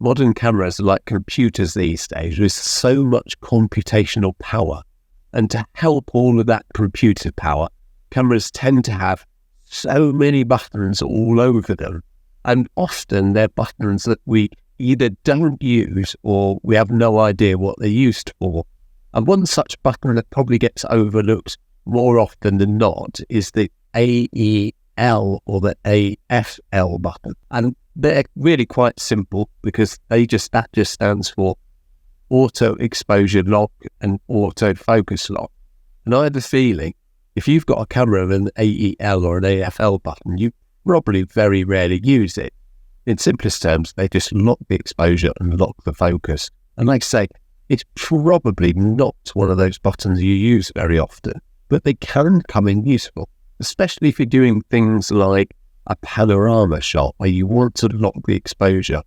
modern cameras are like computers these days. There's so much computational power. And to help all of that computer power, cameras tend to have so many buttons all over them. And often they're buttons that we either don't use or we have no idea what they're used for. And one such button that probably gets overlooked more often than not is the AEL or the AFL button. And they're really quite simple because that just stands for auto exposure lock and auto focus lock. And I have a feeling if you've got a camera with an AEL or an AFL button, you probably very rarely use it. In simplest terms, they just lock the exposure and lock the focus. And like I say, it's probably not one of those buttons you use very often, but they can come in useful, especially if you're doing things like a panorama shot where you want to lock the exposure.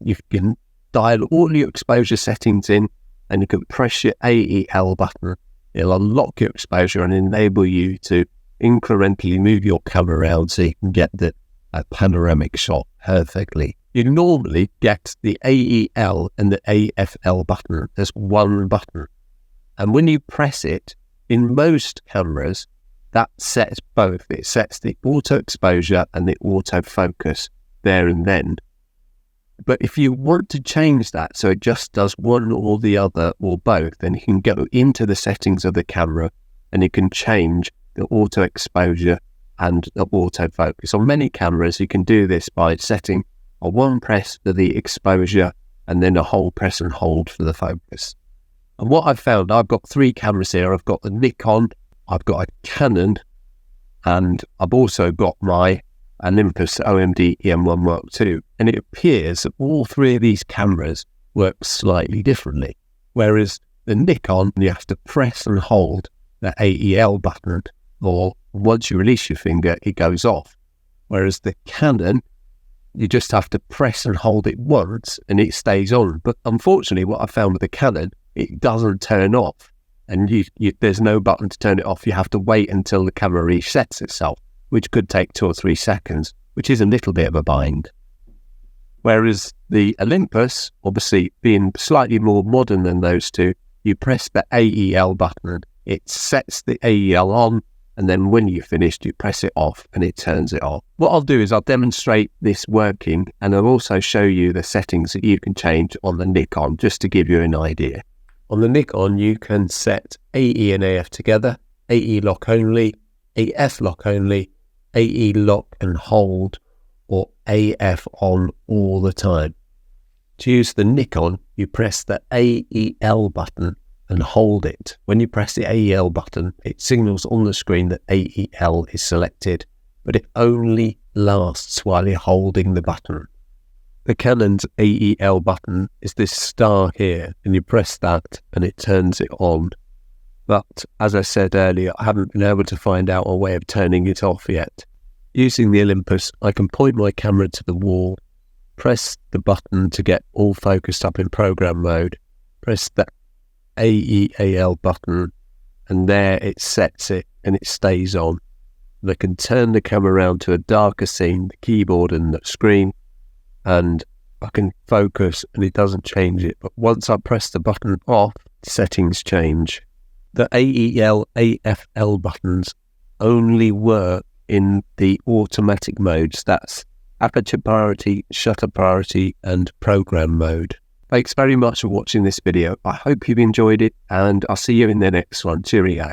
You can dial all your exposure settings in and you can press your AEL button. It'll unlock your exposure and enable you to incrementally move your camera around so you can get the panoramic shot perfectly. You normally get the AEL and the AFL button as one button. And when you press it, in most cameras, that sets both. It sets the auto exposure and the auto focus there and then. But if you want to change that so it just does one or the other or both, then you can go into the settings of the camera and you can change the auto exposure and the auto focus. On many cameras, you can do this by setting a one press for the exposure and then a whole press and hold for the focus. And what I've found, I've got three cameras here. I've got the Nikon, I've got a Canon, and I've also got my Olympus OMD EM1 Mark II. And it appears that all three of these cameras work slightly differently. Whereas the Nikon, you have to press and hold the AEL button, or once you release your finger, it goes off. Whereas the Canon, you just have to press and hold it once and it stays on. But unfortunately, what I found with the Canon, it doesn't turn off. And there's no button to turn it off. You have to wait until the camera resets itself, which could take 2 or 3 seconds, which is a little bit of a bind. Whereas the Olympus, obviously being slightly more modern than those two, you press the AEL button, it sets the AEL on, and then when you're finished, you press it off and it turns it off. What I'll do is I'll demonstrate this working, and I'll also show you the settings that you can change on the Nikon, just to give you an idea. On the Nikon, you can set AE and AF together, AE lock only, AF lock only, AE lock and hold, or AF on all the time. To use the Nikon, you press the AEL button and hold it. When you press the AEL button, it signals on the screen that AEL is selected, but it only lasts while you're holding the button. The Canon's AEL button is this star here, and you press that and it turns it on. But as I said earlier, I haven't been able to find out a way of turning it off yet. Using the Olympus, I can point my camera to the wall, press the button to get all focused up in program mode, press the AEAL button, and there it sets it and it stays on. And I can turn the camera around to a darker scene, the keyboard and the screen, and I can focus and it doesn't change it. But once I press the button off, settings change. The AEL, AFL buttons only work in the automatic modes. That's aperture priority, shutter priority, and program mode. Thanks very much for watching this video. I hope you've enjoyed it, and I'll see you in the next one. Cheerio.